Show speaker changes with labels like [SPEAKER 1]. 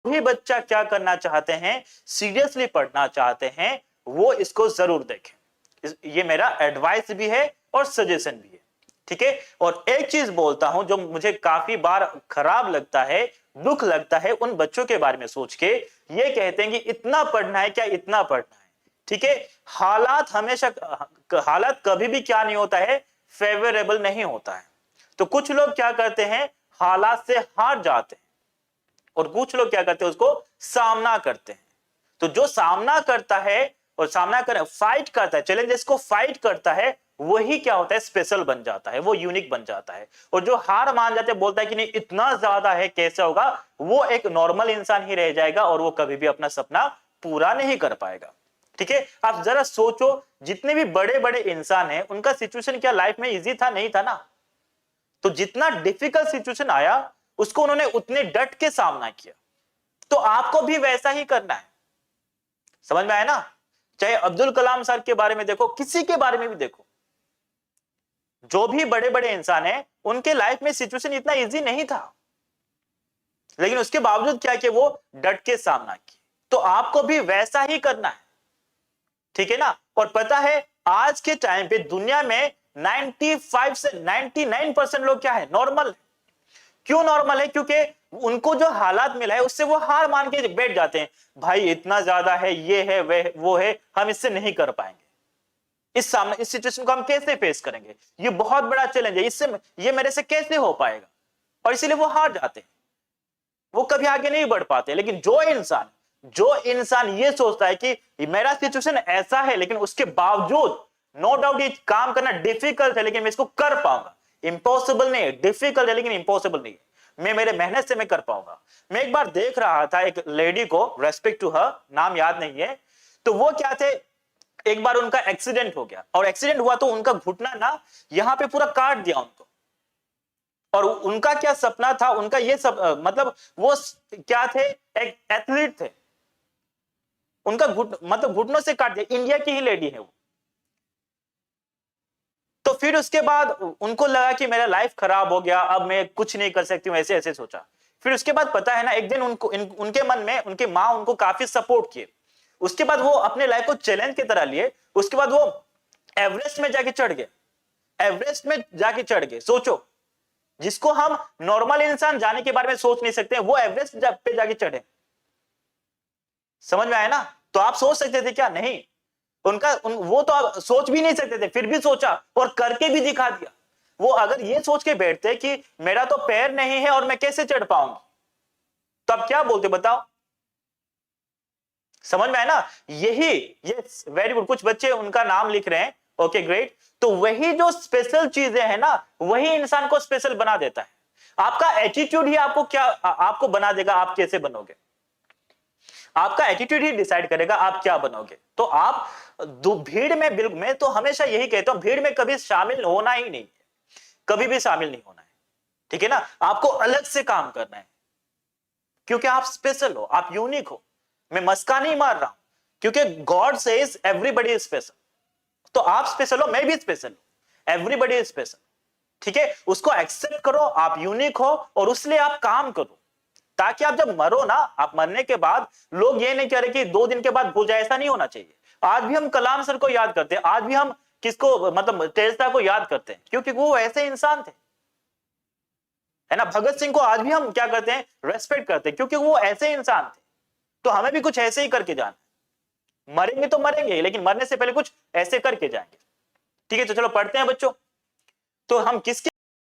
[SPEAKER 1] भी बच्चा क्या करना चाहते हैं, सीरियसली पढ़ना चाहते हैं, वो इसको जरूर देखें। ये मेरा एडवाइस भी है और सजेशन भी है, ठीक है। और एक चीज बोलता हूं जो मुझे काफी बार खराब लगता है, दुख लगता है उन बच्चों के बारे में सोच के, ये कहते हैं कि इतना पढ़ना है, क्या इतना पढ़ना है, ठीक है। हालात हमेशा, हालात कभी भी क्या नहीं होता है, फेवरेबल नहीं होता है। तो कुछ लोग क्या करते हैं, हालात से हार जाते हैं, और कुछ लोग क्या करते हैं, उसको सामना करते हैं। तो जो सामना करता है और सामना कर फाइट करता है, चैलेंजेस को फाइट करता है, वही क्या होता है, स्पेशल बन जाता है, वो यूनिक बन जाता है। और जो हार मान जाते हैं, बोलता है कि नहीं इतना ज्यादा है, कैसे होगा, वो एक नॉर्मल इंसान ही रह जाएगा और वो कभी भी अपना सपना पूरा नहीं कर पाएगा, ठीक है। आप जरा सोचो, जितने भी बड़े बड़े इंसान हैं, उनका सिचुएशन क्या लाइफ में इजी था, नहीं था ना। तो जितना डिफिकल्ट सिचुएशन आया, उसको उन्होंने उतने डट के सामना किया। तो आपको भी वैसा ही करना है, समझ में आया ना। चाहे अब्दुल कलाम सर के बारे में देखो, किसी के बारे में भी देखो, जो भी बड़े बड़े इंसान हैं, उनके लाइफ में सिचुएशन इतना इजी नहीं था, लेकिन उसके बावजूद क्या किया, वो डट के सामना किया। तो आपको भी वैसा ही करना है, ठीक है ना। और पता है आज के टाइम पे दुनिया में 95 से 99% लोग क्या है, नॉर्मल। क्यों नॉर्मल है, क्योंकि उनको जो हालात मिला है उससे वो हार मान के बैठ जाते हैं। भाई इतना ज्यादा है, ये है, वो है, हम इससे नहीं कर पाएंगे, इस सिचुएशन को हम कैसे फेस करेंगे, ये बहुत बड़ा चैलेंज है, इससे ये मेरे से कैसे हो पाएगा, और इसीलिए वो हार जाते हैं, वो कभी आगे नहीं बढ़ पाते। लेकिन जो इंसान ये सोचता है कि मेरा सिचुएशन ऐसा है, लेकिन उसके बावजूद नो डाउट ये काम करना डिफिकल्ट है, लेकिन मैं इसको कर पाऊंगा, इंपॉसिबल नहीं है, डिफिकल्ट है लेकिन इंपॉसिबल नहीं है, मैं मेरे मेहनत से मैं कर पाऊंगा। मैं एक बार देख रहा था एक लेडी को, रेस्पेक्ट टू हर, नाम याद नहीं है, तो वो क्या थे, एक बार उनका एक्सीडेंट हो गया, और एक्सीडेंट हुआ तो उनका घुटना ना यहां पे पूरा काट दिया उनको। और उनका क्या सपना था, उनका ये सब मतलब वो क्या थे, एक एथलीट थे, उनका मतलब घुटनों से काट दिया, इंडिया की ही लेडी है वो। तो फिर उसके बाद उनको लगा कि मेरा लाइफ खराब हो गया, अब मैं कुछ नहीं कर सकती हूं, ऐसे ऐसे सोचा। फिर उसके बाद पता है ना, एक दिन उनके मन में उनके माँ उनको काफी सपोर्ट किए। उसके बाद वो अपने लाइफ को चैलेंज की तरह लिए, उसके बाद वो एवरेस्ट में जाके चढ़ गए, एवरेस्ट में जाके चढ़ गए। सोचो, जिसको हम नॉर्मल इंसान जाने के बारे में सोच नहीं सकते, वो एवरेस्ट पे जाके चढ़े। समझ में आया ना। तो आप सोच सकते थे क्या, नहीं, वो तो आप सोच भी नहीं सकते थे, फिर भी सोचा और करके भी दिखा दिया। वो अगर ये सोच के बैठते कि मेरा तो पैर नहीं है और मैं कैसे चढ़ पाऊंगी, तो आप क्या बोलते बताओ। समझ में आया ना। ये वेरी गुड, कुछ बच्चे उनका नाम लिख रहे हैं, ओके ग्रेट। तो वही जो स्पेशल चीजें हैं ना, वही इंसान को स्पेशल बना देता है। आपका एटीट्यूड ही आपको बना देगा, आप कैसे बनोगे। आपका एटीट्यूड ही डिसाइड करेगा आप क्या बनोगे। तो आप भीड़ में, बिल्कुल, मैं तो हमेशा यही कहता हूं, भीड़ में कभी शामिल होना ही नहीं है, कभी भी शामिल नहीं होना है, ठीक है ना। आपको अलग से काम करना है, क्योंकि आप स्पेशल हो, आप यूनिक हो। मैं मस्का नहीं मार रहा हूं, क्योंकि God says everybody is special. तो आप स्पेशल हो, मैं भी स्पेशल हूं, एवरीबॉडी इज स्पेशल, ठीक है। उसको एक्सेप्ट करो, आप यूनिक हो, और उसलिए आप काम करो, ताकि आप जब मरो ना, आप मरने के बाद लोग ये नहीं कह रहे कि 2 दिन के बाद भूल जाए, ऐसा नहीं होना चाहिए। आज भी हम कलाम सर को याद करते हैं, आज भी हम किसको, मतलब टेरेसा को याद करते हैं, क्योंकि वो ऐसे इंसान थे, है ना। भगत सिंह को आज भी हम क्या करते हैं, रेस्पेक्ट करते हैं, क्योंकि वो ऐसे इंसान थे। तो हमें भी कुछ ऐसे ही करके जाना, मरेंगे तो मरेंगे, लेकिन मरने से पहले कुछ ऐसे करके जाएंगे, ठीक है। तो चलो पढ़ते हैं बच्चों। तो हम किसके